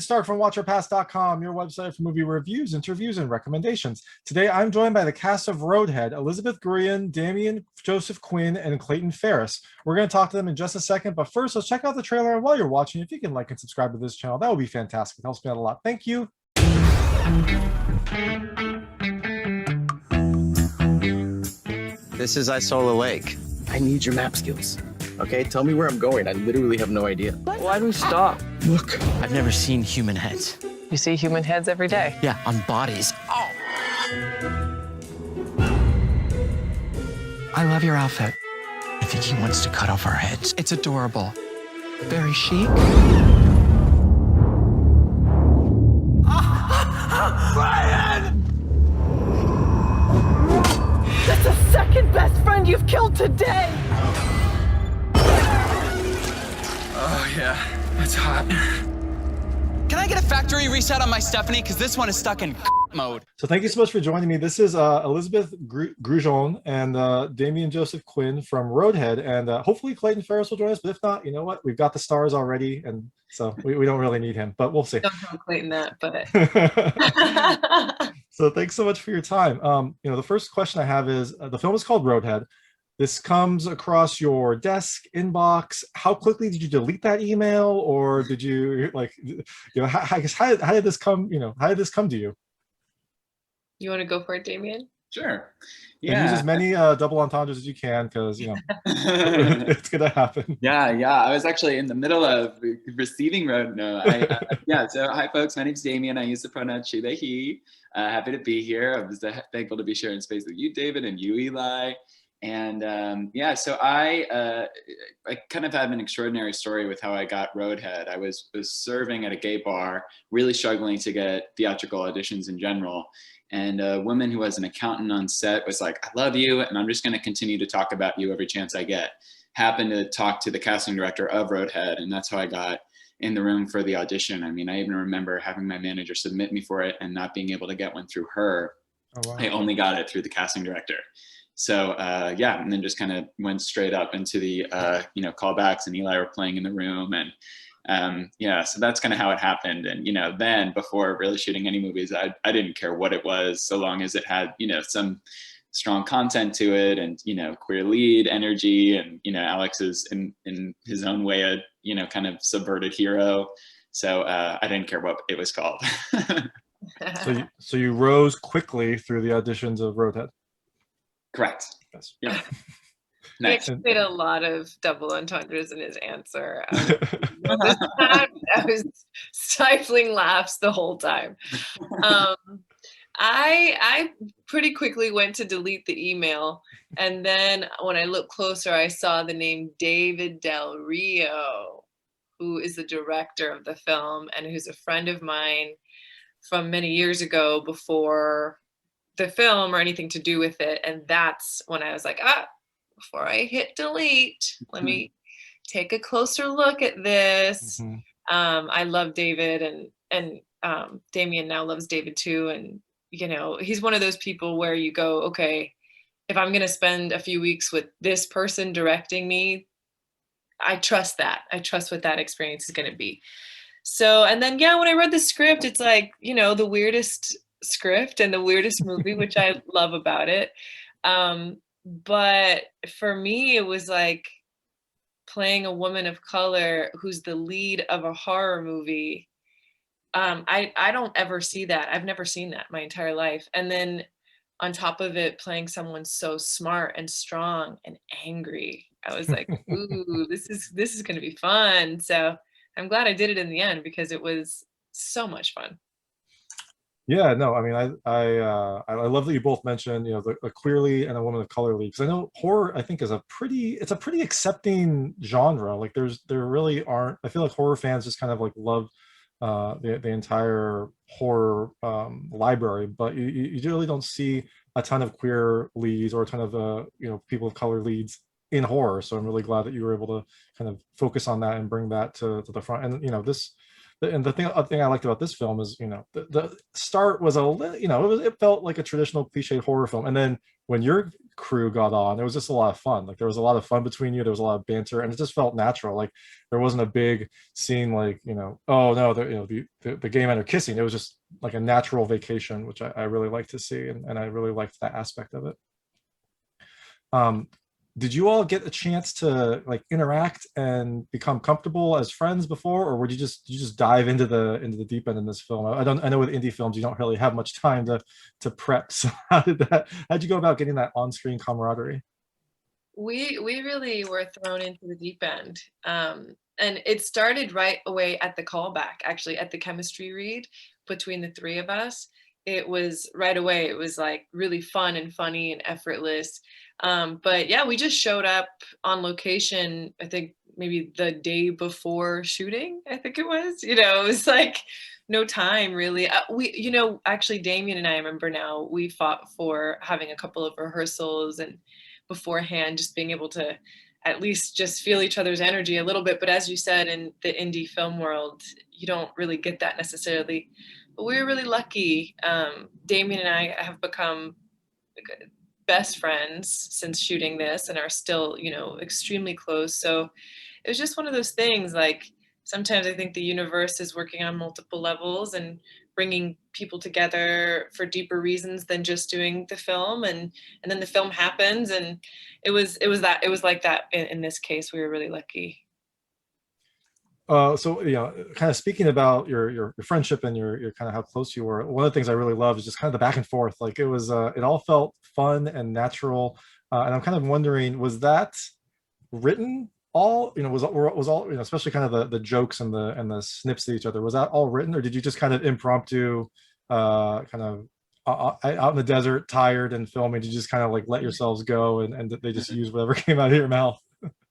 David Stark from WatcherPass.com, your website for movie reviews, interviews, and recommendations. Today, I'm joined by the cast of Roadhead, Elizabeth Grullon, Damian Joseph Quinn, and Clayton Farris. We're going to talk to them in just a second, but first, let's check out the trailer. And while you're watching, if you can like and subscribe to this channel, that would be fantastic. It helps me out a lot. Thank you. This is Isola Lake. I need your map skills. Okay, tell me where I'm going. I literally have no idea. Why do we stop? Look. I've never seen human heads. You see human heads every day. Yeah, on bodies. Oh! I love your outfit. I think he wants to cut off our heads. It's adorable. Very chic. Brian! That's the second best friend you've killed today! Oh, yeah. That's hot. Can I get a factory reset on my Stephanie? Because this one is stuck in mode. So thank you so much for joining me. This is Elizabeth Grullon and Damian Joseph Quinn from Roadhead, and hopefully Clayton Farris will join us, but if not, you know what? We've got the stars already, and so we don't really need him, but we'll see. Don't tell Clayton that, but... So thanks so much for your time. The first question I have is, the film is called Roadhead. This comes across your desk inbox. How quickly did you delete that email, or did you how did this come? How did this come to you? You want to go for it, Damien? Sure. Yeah. And use as many double entendres as you can, because it's gonna happen. Yeah. I was actually in the middle of receiving road. No, yeah. So hi, folks. My name's Damien. I use the pronoun she, they, he. Happy to be here. I was thankful to be sharing space with you, David, and you, Eli. And so I kind of have an extraordinary story with how I got Roadhead. I was serving at a gay bar, really struggling to get theatrical auditions in general. And a woman who was an accountant on set was like, I love you, and I'm just going to continue to talk about you every chance I get. Happened to talk to the casting director of Roadhead, and that's how I got in the room for the audition. I mean, I even remember having my manager submit me for it and not being able to get one through her. Oh, wow. I only got it through the casting director. So and then just kind of went straight up into the callbacks, and Eli were playing in the room, and so that's kind of how it happened. And then before really shooting any movies, I didn't care what it was, so long as it had some strong content to it, and queer lead energy, and Alex is in his own way a kind of subverted hero. So I didn't care what it was called. So you rose quickly through the auditions of Roadhead. Correct. Yes. Yeah. He actually made a lot of double entendres in his answer. I was stifling laughs the whole time. I pretty quickly went to delete the email, and then when I looked closer, I saw the name David Del Rio, who is the director of the film and who's a friend of mine from many years ago, before the film or anything to do with it. And that's when I was like, before I hit delete, let me take a closer look at this. I love David, and Damien now loves David too. And he's one of those people where you go, okay, if I'm gonna spend a few weeks with this person directing me, I trust that. I trust what that experience is gonna be. So, and then when I read the script, it's like, the weirdest script and the weirdest movie, which I love about it. But for me, it was like playing a woman of color who's the lead of a horror movie. I don't ever see that. I've never seen that my entire life. And then on top of it, playing someone so smart and strong and angry. I was like, ooh, this is going to be fun. So I'm glad I did it in the end, because it was so much fun. Yeah, no, I mean, I love that you both mentioned, the queer lead and a woman of color lead, because I know horror, I think, is a pretty accepting genre. Like there really aren't, I feel like horror fans just kind of like love the entire horror library, but you really don't see a ton of queer leads or a ton of people of color leads in horror. So I'm really glad that you were able to kind of focus on that and bring that to the front. And this and the thing I liked about this film is, the start was a it felt like a traditional cliche horror film, and then when your crew got on, it was just a lot of fun. Like there was a lot of fun between you. There was a lot of banter, and it just felt natural. Like there wasn't a big scene like, oh no, the gay men are kissing. It was just like a natural vacation, which I really like to see, and I really liked that aspect of it. Did you all get a chance to like interact and become comfortable as friends before, or would you just dive into the deep end in this film? I know with indie films you don't really have much time to prep. So how'd you go about getting that on-screen camaraderie? We really were thrown into the deep end. And it started right away at the callback, actually, at the chemistry read between the three of us. It was right away. It was like really fun and funny and effortless. But yeah, we just showed up on location, I think maybe the day before shooting, I think it was. It was like no time really. Actually Damian and I remember now, we fought for having a couple of rehearsals and beforehand, just being able to at least just feel each other's energy a little bit. But as you said, in the indie film world, you don't really get that necessarily. But we were really lucky. Damian and I have become best friends since shooting this and are still, extremely close. So it was just one of those things. Like sometimes I think the universe is working on multiple levels and bringing people together for deeper reasons than just doing the film, and then the film happens, and it was like that in this case. We were really lucky. So kind of speaking about your friendship and your kind of how close you were, one of the things I really loved is just kind of the back and forth. Like it was it all felt fun and natural, and I'm kind of wondering, was that written all, was all, especially kind of the jokes and the snips at each other, was that all written, or did you just kind of impromptu kind of out in the desert, tired and filming, you just kind of like let yourselves go and they just use whatever came out of your mouth?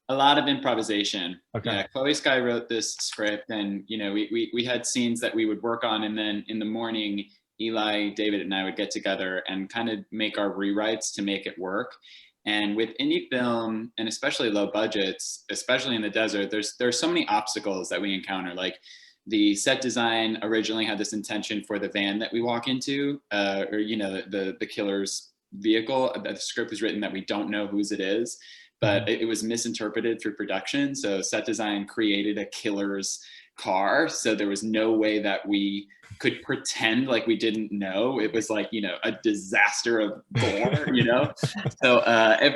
A lot of improvisation. Okay. Yeah, Chloe Skye wrote this script, and we had scenes that we would work on, and then in the morning, Eli, David, and I would get together and kind of make our rewrites to make it work. And with indie film, and especially low budgets, especially in the desert, there's so many obstacles that we encounter. Like the set design originally had this intention for the van that we walk into, or the killer's vehicle. The script was written that we don't know whose it is, but it was misinterpreted through production. So set design created a killer's car. So there was no way that we could pretend like we didn't know. It was like, a disaster of gore, So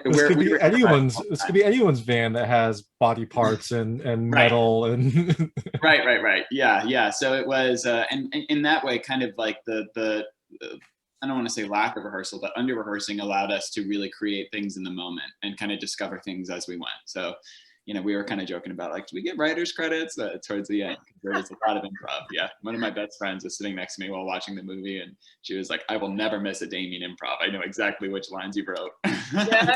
this could be anyone's van that has body parts and metal and right. Yeah. So it was, and in that way, kind of like the I don't want to say lack of rehearsal, but under rehearsing allowed us to really create things in the moment and kind of discover things as we went. So, we were kind of joking about like, do we get writer's credits towards the end? There was a lot of improv. Yeah. One of my best friends was sitting next to me while watching the movie, and she was like, I will never miss a Damian improv. I know exactly which lines you wrote. Yeah.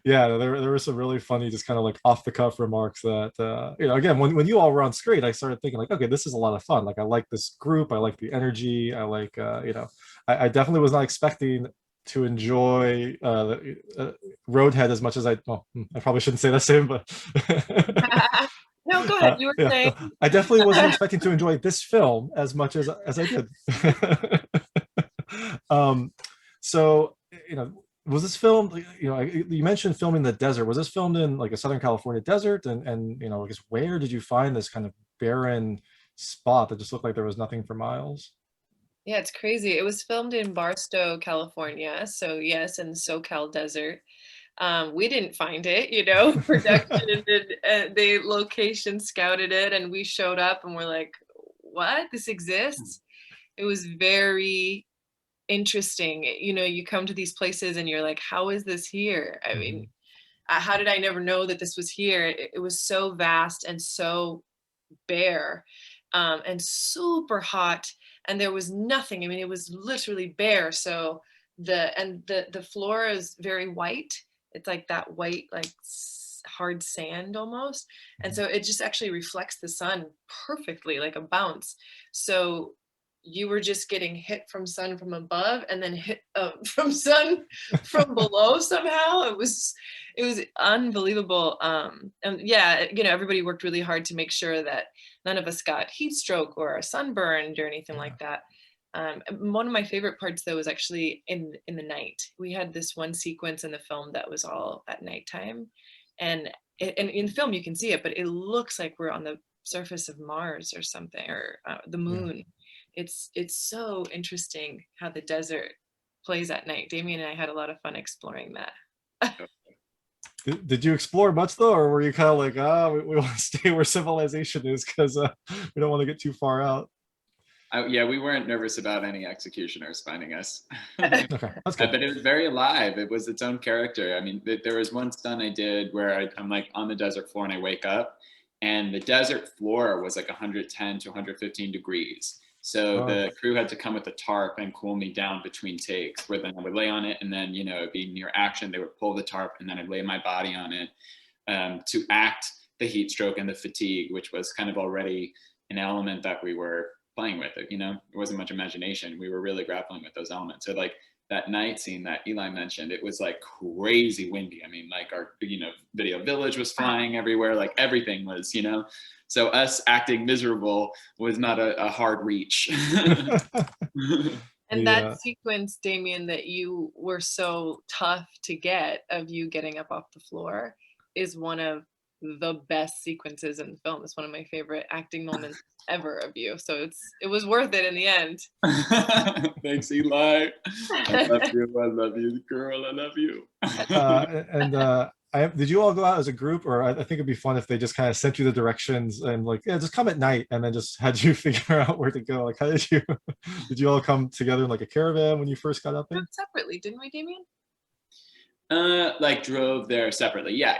Yeah, there were some really funny, just kind of like off the cuff remarks that, again, when you all were on screen, I started thinking like, okay, this is a lot of fun. Like I like this group, I like the energy, I like, I definitely was not expecting to enjoy Roadhead as much as I probably shouldn't say that same, but No, go ahead. You were saying. I definitely wasn't expecting to enjoy this film as much as I did. So, was this filmed, you mentioned filming the desert. Was this filmed in like a Southern California desert? And I guess where did you find this kind of barren spot that just looked like there was nothing for miles? Yeah, it's crazy. It was filmed in Barstow, California. So yes, in the SoCal desert. We didn't find it, production did, the location scouted it, and we showed up and we're like, what? This exists? It was very interesting. You come to these places and you're like, how is this here? I mean, how did I never know that this was here? It was so vast and so bare, and super hot, and there was nothing. I mean, it was literally bare. So the floor is very white. It's like that white, like hard sand almost. And so it just actually reflects the sun perfectly, like a bounce. So you were just getting hit from sun from above and then hit from sun from below somehow. It was unbelievable. And yeah, everybody worked really hard to make sure that none of us got heat stroke or sunburned or anything like that. One of my favorite parts though was actually in the night. We had this one sequence in the film that was all at nighttime, and in the film you can see it, but it looks like we're on the surface of Mars or something, or the moon. It's so interesting how the desert plays at night. Damian and I had a lot of fun exploring that. Did you explore much though, or were you kind of like, we want to stay where civilization is because we don't want to get too far out? Yeah, we weren't nervous about any executioners finding us. Okay, that's good. But it was very alive. It was its own character. I mean, there was one stunt I did where I'm like on the desert floor and I wake up, and the desert floor was like 110 to 115 degrees. So the crew had to come with a tarp and cool me down between takes, where then I would lay on it, and then, it'd be near action, they would pull the tarp, and then I'd lay my body on it to act the heat stroke and the fatigue, which was kind of already an element that we were playing with. It wasn't much imagination. We were really grappling with those elements. So like that night scene that Eli mentioned, it was like crazy windy. I mean, like our, video village was flying everywhere, like everything was, so us acting miserable was not a hard reach. And that sequence, Damian, that you were so tough to get, of you getting up off the floor, is one of the best sequences in the film. It's one of my favorite acting moments ever of you. So it was worth it in the end. Thanks, Eli. I love you, girl. I love you. Did you all go out as a group, or I think it'd be fun if they just kind of sent you the directions and like, just come at night, and then just had you figure out where to go? Like, how did you all come together in like a caravan when you first got up there? Separately, didn't we, Damian? Like drove there separately. Yeah.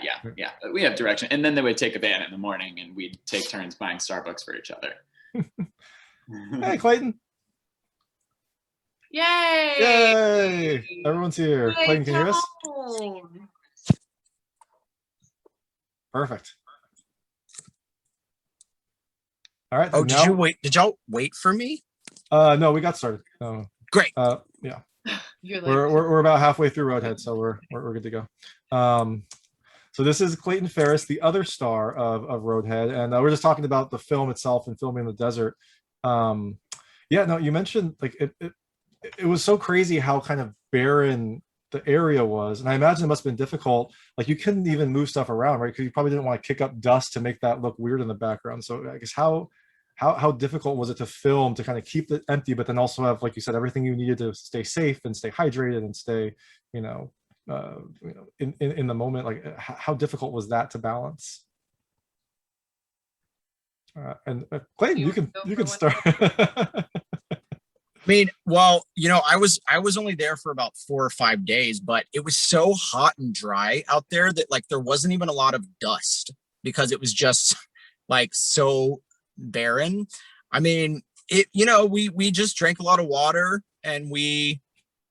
We have direction, and then they would take a van in the morning, and we'd take turns buying Starbucks for each other. Hey, Clayton! Yay! Yay! Everyone's here. Yay, Clayton, can you hear us? Perfect. All right. Oh, did y'all wait for me? No, we got started. Great. Yeah. You're like, We're about halfway through Roadhead, so we're good to go. So this is Clayton Farris, the other star of Roadhead, and we're just talking about the film itself and filming in the desert. You mentioned like it was so crazy how kind of barren the area was, and I imagine it must have been difficult. Like you couldn't even move stuff around, right? Because you probably didn't want to kick up dust to make that look weird in the background. So I guess how difficult was it to film, to kind of keep it empty, but then also have, like you said, everything you needed to stay safe and stay hydrated and stay, in the moment? Like how difficult was that to balance? And Clayton, you can start. I mean, well, I was only there for about 4 or 5 days, but it was so hot and dry out there that like there wasn't even a lot of dust, because it was just like so barren. I mean, we just drank a lot of water, and we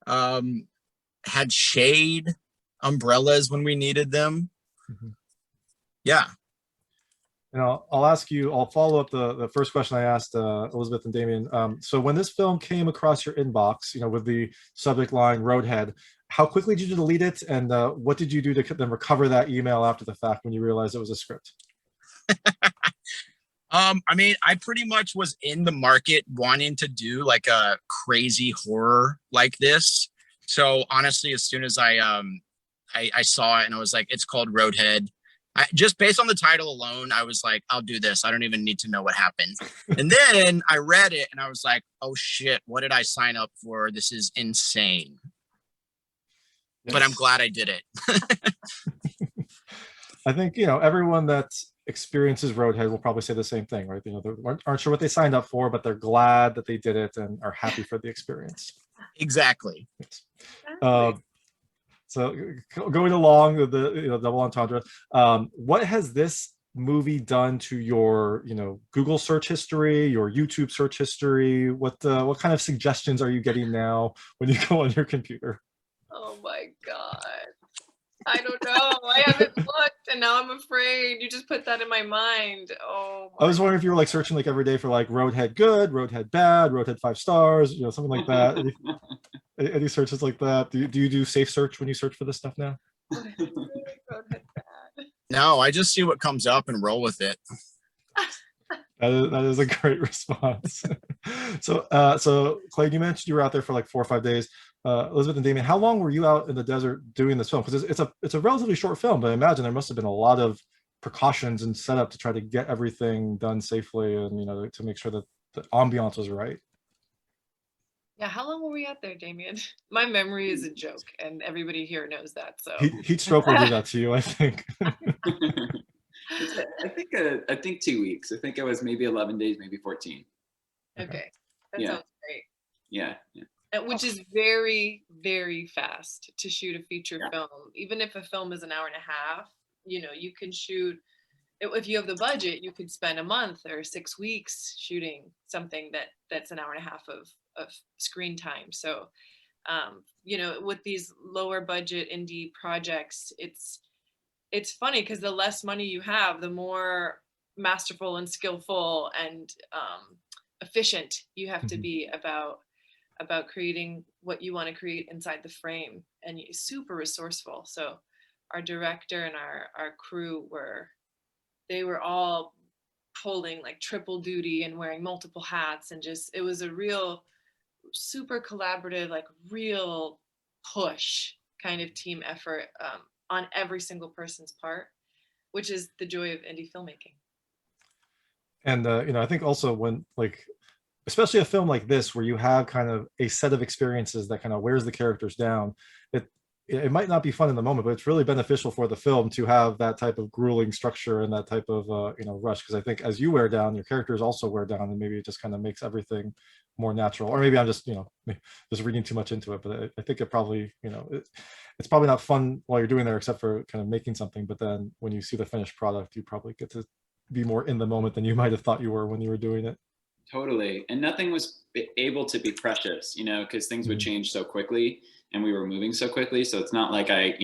had shade, umbrellas when we needed them. Mm-hmm. Yeah. I'll follow up the first question I asked Elizabeth and Damian. So when this film came across your inbox, with the subject line Roadhead, how quickly did you delete it, and what did you do to then recover that email after the fact when you realized it was a script? I mean, I pretty much was in the market wanting to do like a crazy horror like this. So honestly, as soon as I saw it and I was like, it's called Roadhead, just based on the title alone, I was like, I'll do this. I don't even need to know what happened. And then I read it and I was like, oh shit, what did I sign up for? This is insane. Yes. But I'm glad I did it. I think, everyone that experiences Roadhead will probably say the same thing, right? They aren't sure what they signed up for, but they're glad that they did it and are happy for the experience. Exactly. Yes. So going along with the double entendre, what has this movie done to your Google search history, your YouTube search history? What kind of suggestions are you getting now when you go on your computer? Oh my God, I don't know. I haven't looked, and now I'm afraid. You just put that in my mind. Oh, I was wondering if you were like searching like every day for like Roadhead good, Roadhead bad, Roadhead 5 stars, something like that. Any searches like that? Do you do safe search when you search for this stuff now? No, I just see what comes up and roll with it. That is a great response. So, so Clay, you mentioned you were out there for like 4 or 5 days. Elizabeth and Damien, how long were you out in the desert doing this film? Because it's a relatively short film, but I imagine there must have been a lot of precautions and setup to try to get everything done safely, and to make sure that the ambiance was right. Yeah, how long were we out there, Damien? My memory is a joke, and everybody here knows that. So Heat stroke will do that to you, I think. I think 2 weeks. I think it was maybe 11 days, maybe 14. okay, that Yeah. sounds great. Yeah. Which is very, very fast to shoot a feature Yeah. film. Even if a film is an hour and a half, you can shoot. If you have the budget, you could spend a month or 6 weeks shooting something that's an hour and a half of screen time. So, with these lower budget indie projects, it's funny because the less money you have, the more masterful and skillful and efficient you have to be about creating what you want to create inside the frame, and super resourceful. So our director and our crew they were all pulling like triple duty and wearing multiple hats, and just it was a real super collaborative, like real push kind of team effort on every single person's part, which is the joy of indie filmmaking. And I think also when especially a film like this where you have kind of a set of experiences that kind of wears the characters down, it might not be fun in the moment, but it's really beneficial for the film to have that type of grueling structure and that type of rush, because I think as you wear down, your characters also wear down, and maybe it just kind of makes everything more natural. Or maybe I'm just just reading too much into it, but I think it probably it's probably not fun while you're doing there except for kind of making something, but then when you see the finished product, you probably get to be more in the moment than you might have thought you were when you were doing it. Totally. And nothing was able to be precious, because things would change so quickly and we were moving so quickly. So it's not like I,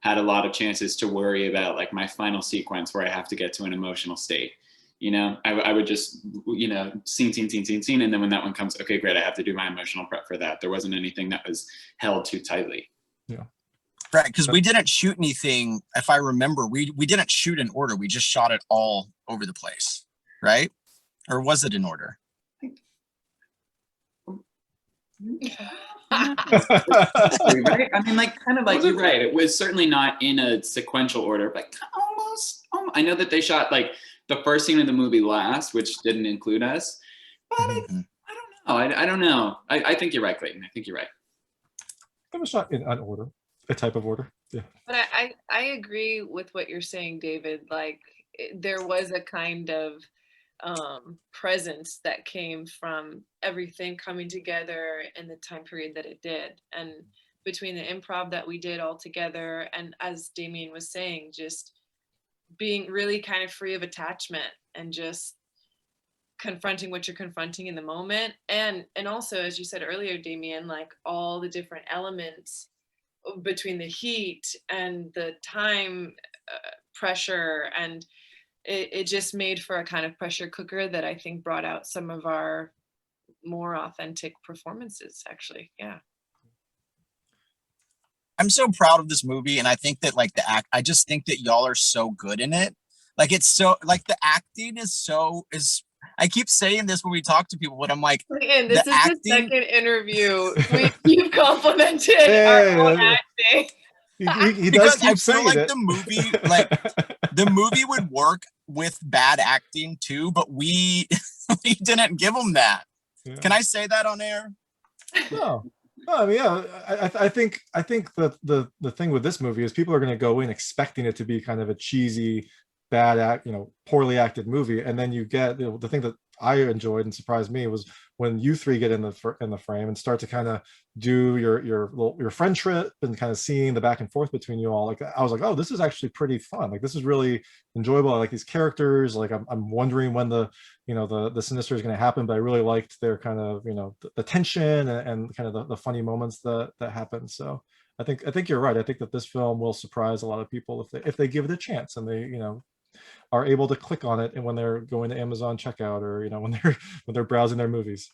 had a lot of chances to worry about like my final sequence where I have to get to an emotional state. I would just, scene. And then when that one comes, okay, great, I have to do my emotional prep for that. There wasn't anything that was held too tightly. Yeah. Right, because we didn't shoot anything, if I remember, we didn't shoot in order. We just shot it all over the place, right? Or was it in order? Right? I mean, kind of like you're right. It was certainly not in a sequential order, but almost. I know that they shot like the first scene of the movie last, which didn't include us. But I don't know. I don't know. I think you're right, Clayton. I think you're right. It was shot in an order, a type of order. Yeah. But I agree with what you're saying, David. Like there was a kind of presence that came from everything coming together in the time period that it did, and between the improv that we did all together, and as Damien was saying, just being really kind of free of attachment and just confronting what you're confronting in the moment, and also, as you said earlier, Damien, like all the different elements between the heat and the time pressure, and it just made for a kind of pressure cooker that I think brought out some of our more authentic performances, actually. Yeah. I'm so proud of this movie, and I think that like I just think that y'all are so good in it. Like it's so like the acting is I keep saying this when we talk to people, but I'm like, and this is the second interview you've complimented our own acting. He does keep I feel like it. the movie would work with bad acting too, but we didn't give them that. Yeah. Can I say that on air? No. I mean, yeah, I think the thing with this movie is people are going to go in expecting it to be kind of a cheesy, poorly acted movie, and then you get the thing that I enjoyed and surprised me was when you three get in the frame and start to kind of do your friend trip and kind of seeing the back and forth between you all. Like I was like, oh, this is actually pretty fun. Like this is really enjoyable. I like these characters. Like I'm wondering when the sinister is going to happen, but I really liked their kind of the tension and kind of the funny moments that happen. So I think you're right. I think that this film will surprise a lot of people if they give it a chance and they are able to click on it and when they're going to Amazon checkout or when they're browsing their movies.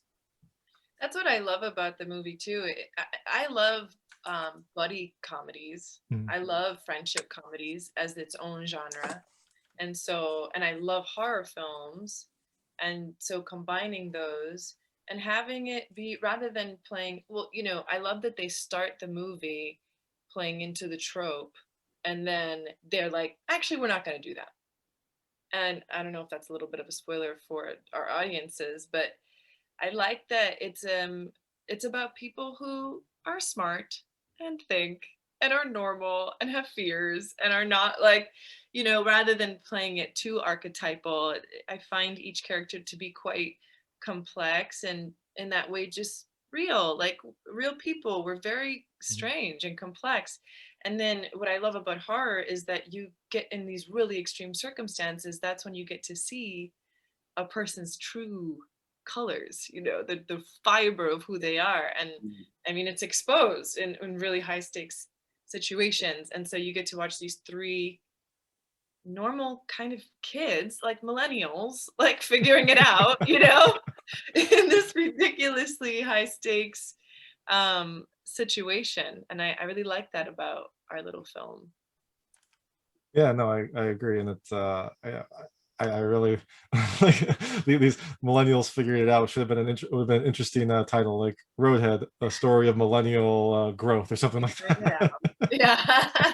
That's what I love about the movie too. I love buddy comedies. I love friendship comedies as its own genre, and I love horror films, And so combining those and having it be, rather than playing, well, you know, I love that they start the movie playing into the trope, and then they're like, actually, we're not going to do that. And I don't know if that's a little bit of a spoiler for our audiences, but I like that it's about people who are smart and think and are normal and have fears and are not like, you know, rather than playing it too archetypal, I find each character to be quite complex and in that way just real, like real people. We're very strange and complex. And then what I love about horror is that you get in these really extreme circumstances, that's when you get to see a person's true colors, you know, the fiber of who they are. And I mean, it's exposed in really high stakes situations. And so you get to watch these three normal kind of kids, like millennials, like figuring it out, you know, in this ridiculously high stakes situation. And I really like that about our little film. Yeah, no, I agree, and it's I really like these millennials figuring it out. Should have been would have been an interesting title, like Roadhead, a story of millennial growth or something like that. Yeah.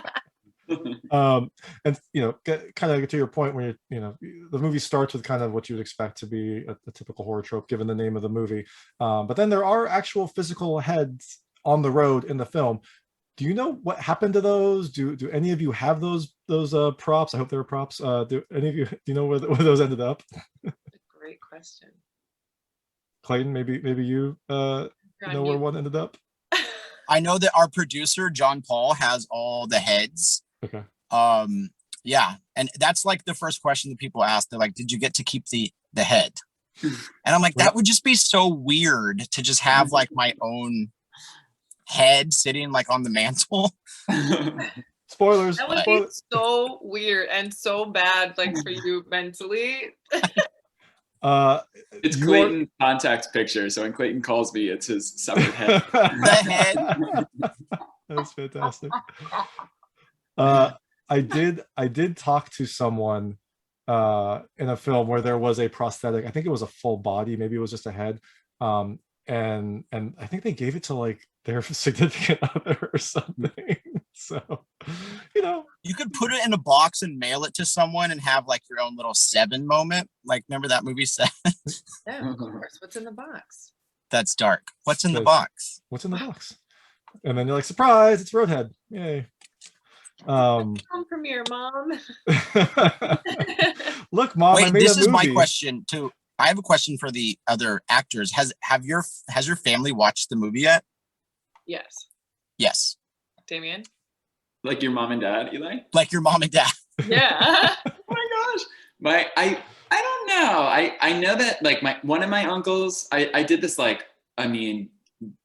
And you know, kind of to your point, when you know, the movie starts with kind of what you would expect to be a typical horror trope given the name of the movie, but then there are actual physical heads on the road in the film. Do you know what happened to those? Do any of you have those props? I hope they were props. Do any of you, do you know where those ended up? Great question. Clayton, maybe you know where one ended up. I know that our producer John Paul has all the heads. Okay. Yeah, and that's like the first question that people ask. They're like, "Did you get to keep the head?" And I'm like, that would just be so weird to just have like my own head sitting like on the mantle. Spoilers. That would be so weird and so bad, like for you mentally. It's Clayton's contact picture, so when Clayton calls me, it's his separate head. The head. That's fantastic. I did talk to someone in a film where there was a prosthetic. I think it was a full body, maybe it was just a head. And I think they gave it to like their significant other or something. So, you know, you could put it in a box and mail it to someone and have like your own little Seven moment. Like, remember that movie Seven? Yeah, of course. What's in the box? That's dark. What's in the box? What's in the box? And then you're like, surprise, it's Roadhead. Yay. Film premiere, Mom. Look, Mom, wait, I made this a is movie. my question too. I have a question for the other actors. Has your family watched the movie yet? Yes. Yes. Damian? Like your mom and dad, Eli? Like your mom and dad. Yeah. Oh my gosh. I don't know. I know that like one of my uncles, I did this like, I mean,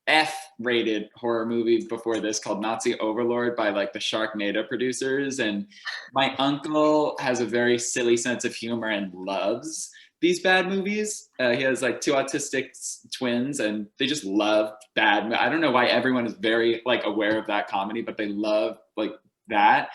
F-rated horror movie before this called Nazi Overlord by like the Sharknado producers. And my uncle has a very silly sense of humor and loves these bad movies. He has like 2 autistic twins and they just love bad. I don't know why everyone is very like aware of that comedy, but they love like that.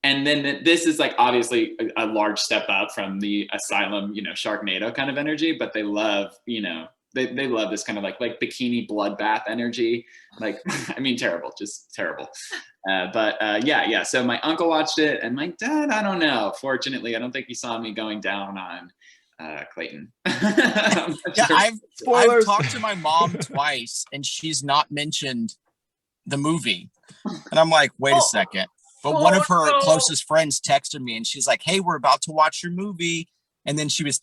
And then this is like obviously a large step up from the Asylum, you know, Sharknado kind of energy, but they love, you know, they love this kind of like bikini bloodbath energy. Like, I mean, terrible, just terrible. Yeah. So my uncle watched it and my dad, I don't know. Fortunately, I don't think he saw me going down on Clayton. Yeah, sure. I've talked to my mom twice and she's not mentioned the movie. And I'm like, wait a second. But one of her closest friends texted me and she's like, hey, we're about to watch your movie. And then she was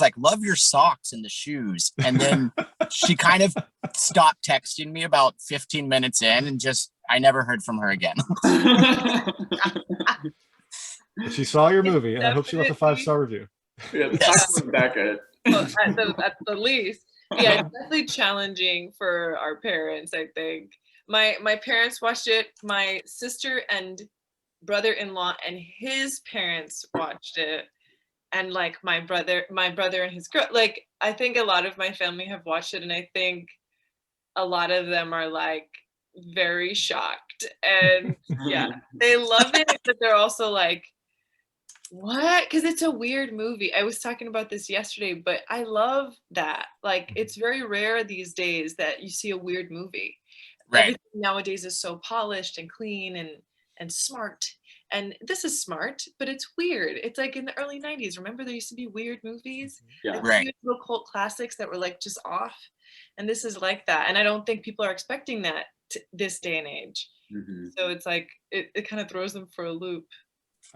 like, love your socks and the shoes. And then she kind of stopped texting me about 15 minutes in and I never heard from her again. She saw your movie and I hope she left a 5-star review. Yeah, the socks wasn't that good. Well, at the least. Yeah, it's definitely challenging for our parents, I think. My parents watched it. My sister and brother-in-law and his parents watched it. And like my brother and his girl, like I think a lot of my family have watched it and I think a lot of them are like very shocked. And yeah, they love it, but they're also like, What? Because it's a weird movie. I was talking about this yesterday, but I love that. Like, it's very rare these days that you see a weird movie. Right. Everything nowadays is so polished and clean and smart. And this is smart, but it's weird. It's like in the early 90s. Remember there used to be weird movies? Yeah. Like Right. weird little cult classics that were like just off. And this is like that. And I don't think people are expecting that this day and age. Mhm. So it's like it kind of throws them for a loop.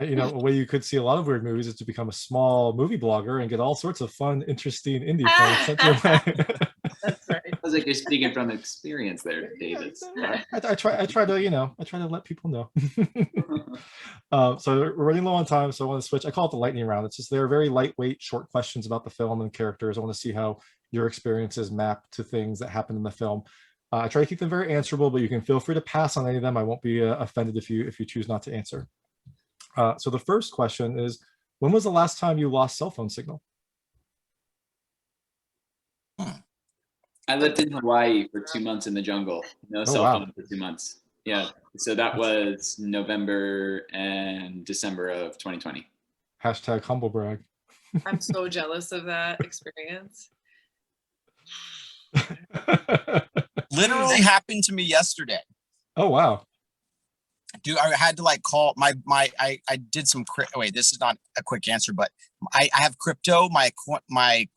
You know, a way you could see a lot of weird movies is to become a small movie blogger and get all sorts of fun, interesting indie films sent your way. That's right. Sounds like you're speaking from experience there, David. I try to let people know. So we're running low on time, so I want to switch. I call it the lightning round. It's just they're very lightweight, short questions about the film and characters. I want to see how your experiences map to things that happen in the film. I try to keep them very answerable, but you can feel free to pass on any of them. I won't be offended if you choose not to answer. So the first question is, when was the last time you lost cell phone signal? I lived in Hawaii for 2 months in the jungle. No cell wow. phone for 2 months. Yeah. So that was November and December of 2020. Hashtag humble brag. I'm so jealous of that experience. Literally happened to me yesterday. Oh, wow. Dude, I had to like call I did some wait, this is not a quick answer, but I have crypto. My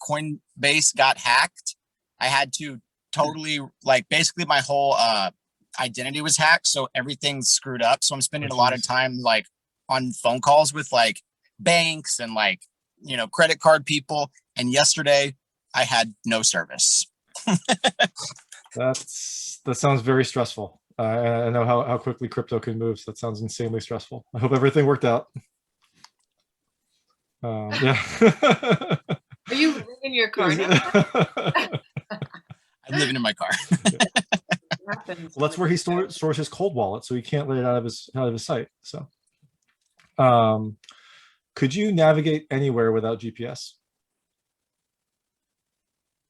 Coinbase got hacked. I had to totally like basically my whole identity was hacked, so everything's screwed up. So I'm spending a lot of time like on phone calls with like banks and like, you know, credit card people. And yesterday I had no service. That sounds very stressful. I know how quickly crypto can move, so that sounds insanely stressful. I hope everything worked out. Yeah. Are you living in your car now? I'm living in my car. Happens Well, that's where he stores his cold wallet, so he can't let it out of his sight. So, could you navigate anywhere without GPS?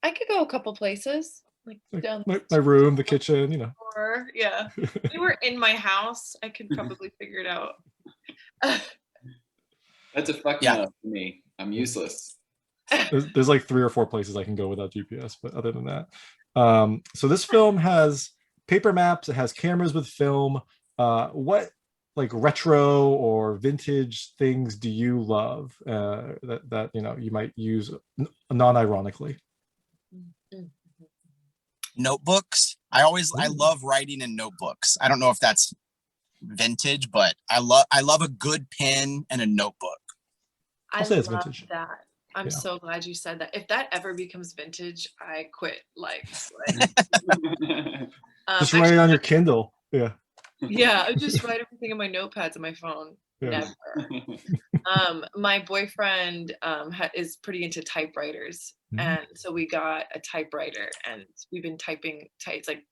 I could go a couple places, like down My room, the kitchen, you know. floor. Yeah, if you were in my house, I could probably figure it out. That's a fuck Yeah. no for me. I'm useless. There's like 3 or 4 places I can go without GPS, but other than that, so this film has paper maps. It has cameras with film. What like retro or vintage things do you love that you know you might use non-ironically? Notebooks. I love writing in notebooks. I don't know if that's vintage, but I love a good pen and a notebook. I'll say it's love vintage. that. I'm Yeah. so glad you said that. If that ever becomes vintage, I quit life. Just write it on your Kindle. Yeah. Yeah, I just write everything in my notepads on my phone. Yeah. Never. My boyfriend is pretty into typewriters, and so we got a typewriter, and we've been typing. It's like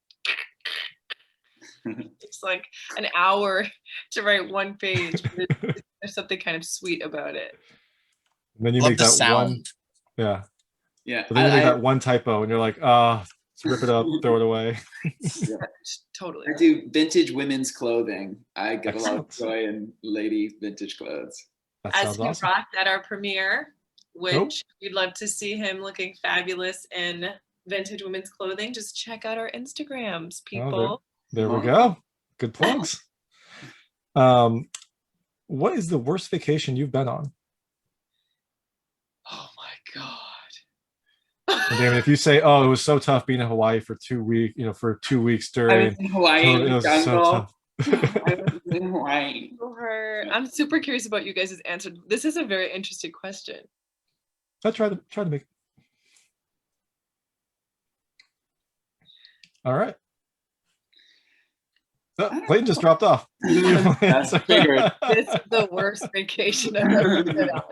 it's like an hour to write one page. But there's something kind of sweet about it. And then you Love make the that sound. one. Yeah. Yeah. But then you make that one typo, and you're like, let's rip it up, throw it away. Yeah, totally. I do vintage women's clothing. I get a lot of Excellent. joy in lady vintage clothes. That As sounds he awesome. rocked at our premiere, which we'd love to see him looking fabulous in vintage women's clothing. Just check out our Instagrams, people. There we go. Good plugs. What is the worst vacation you've been on? Oh my God. And Damon, if you say, "Oh, it was so tough being in Hawaii for 2 weeks," you know, for 2 weeks I during, was in Hawaii in it the was so jungle. tough. I was in Hawaii. I'm super curious about you guys' answer. This is a very interesting question. I try to make. All right. Oh, Clayton just dropped off. That's figured. This is the worst vacation I've ever been on.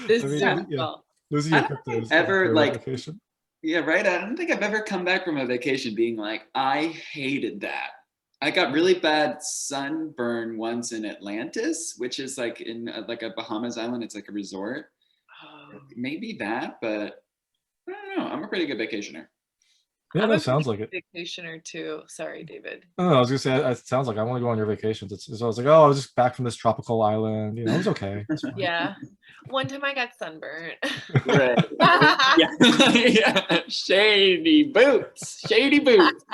This I mean, is yeah. well. Those are I your don't cryptos. ever, like- vacation. Yeah, right. I don't think I've ever come back from a vacation being like, I hated that. I got really bad sunburn once in Atlantis, which is like in like a Bahamas island. It's like a resort. Maybe that, but I don't know. I'm a pretty good vacationer. Yeah, I'm no, a sounds like it. vacationer too. Sorry, David. I don't know, I was gonna say it sounds like I want to go on your vacations. It's I was like, oh, I was just back from this tropical island. You know, it was okay. It's fine. Yeah. One time I got sunburned. Right. Yeah. Yeah. Shady boots. Shady boots.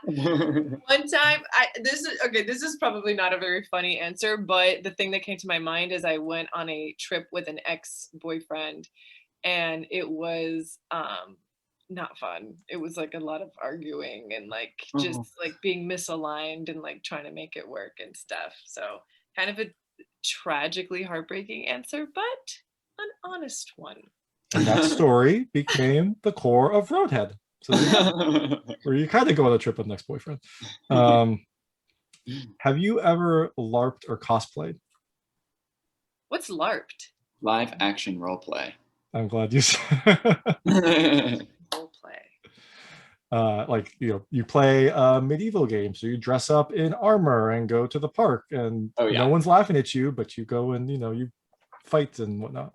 One time, this is probably not a very funny answer, but the thing that came to my mind is I went on a trip with an ex-boyfriend, and it was not fun. It was like a lot of arguing and like just like being misaligned and like trying to make it work and stuff. So kind of a tragically heartbreaking answer, but an honest one. And that story became the core of Roadhead. So where you kind of go on a trip with an ex-boyfriend. Have you ever LARPed or cosplayed? What's LARPed? Live action role play. I'm glad you said. Role play. Like, you know, you play a medieval game, so you dress up in armor and go to the park, and no one's laughing at you, but you go and, you know, you fight and whatnot.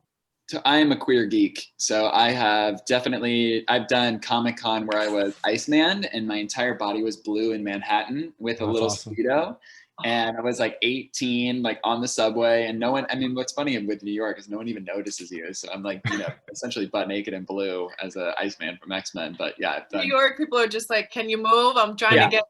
So I am a queer geek. So I've done Comic-Con where I was Iceman and my entire body was blue in Manhattan with a little awesome. Speedo. And I was like 18, like on the subway, and no one, I mean, what's funny with New York is no one even notices you. So I'm like, you know, essentially butt naked and blue as a Iceman from X-Men. But yeah. New York people are just like, can you move? I'm trying to get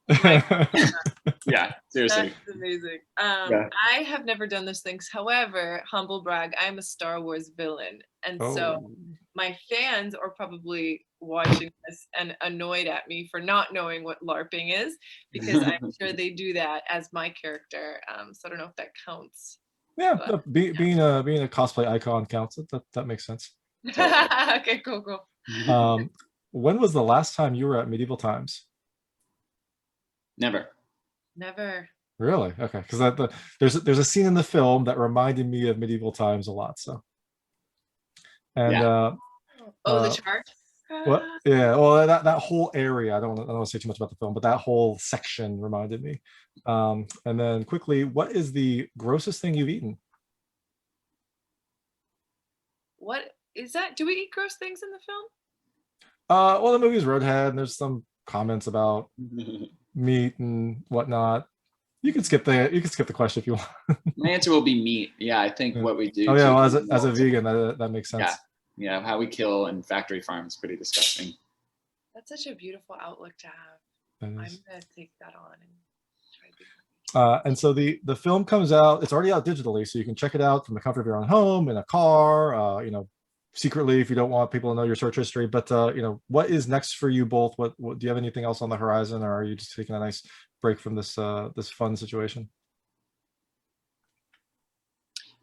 yeah, seriously. That's amazing. I have never done those things. However, humble brag, I'm a Star Wars villain. And so my fans are probably watching this and annoyed at me for not knowing what LARPing is, because I'm sure they do that as my character. So I don't know if that counts. Yeah, being a cosplay icon counts. That makes sense. Okay, cool. When was the last time you were at Medieval Times? Never. Really? Okay, because there's a scene in the film that reminded me of Medieval Times a lot. So. And the chart. What? Yeah. Well, that whole area. I don't want to say too much about the film, but that whole section reminded me. And then quickly, what is the grossest thing you've eaten? What is that? Do we eat gross things in the film? Well, the movie's Roadhead, and there's some comments about meat and whatnot. You can skip the question if you want. My answer will be meat. Yeah, I think what we do. Oh yeah, well, as a vegan, that makes sense. Yeah, how we kill in factory farms, pretty disgusting. That's such a beautiful outlook to have. I'm gonna take that on and try to. And so the film comes out. It's already out digitally, so you can check it out from the comfort of your own home, in a car. You know, secretly if you don't want people to know your search history. But you know, what is next for you both? What do you have anything else on the horizon, or are you just taking a nice break from this this fun situation?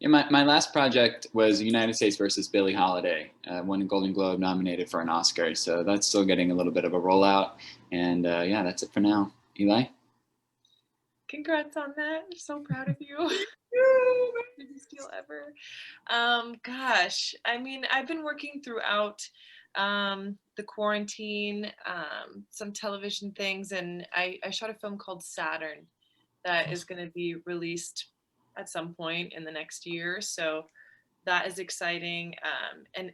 Yeah, my last project was United States versus Billie Holiday. Won a Golden Globe, nominated for an Oscar. So that's still getting a little bit of a rollout. And yeah, that's it for now. Eli? Congrats on that. I'm so proud of you. Biggest deal ever. Gosh, I mean, I've been working throughout the quarantine, some television things, and I shot a film called Saturn that is going to be released at some point in the next year. So that is exciting. And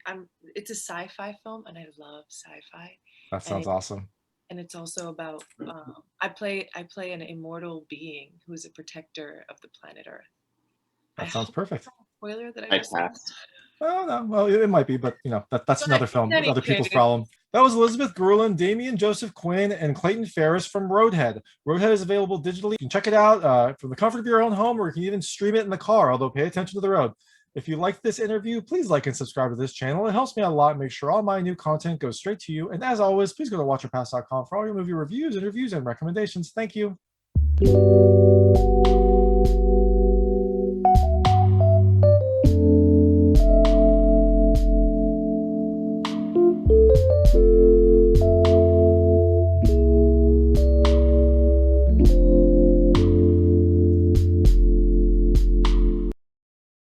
it's a sci-fi film, and I love sci-fi. That sounds awesome. And it's also about I play an immortal being who is a protector of the planet Earth. That sounds perfect. Spoiler that I just Oh no, well it might be, but you know that's another film, other people's problem. That was Elizabeth Grullon, Damian Joseph Quinn, and Clayton Farris from Roadhead. Roadhead is available digitally. You can check it out from the comfort of your own home, or you can even stream it in the car, although pay attention to the road. If you like this interview, please like and subscribe to this channel. It helps me out a lot. Make sure all my new content goes straight to you. And as always, please go to watchyourpass.com for all your movie reviews, interviews, and recommendations. Thank you.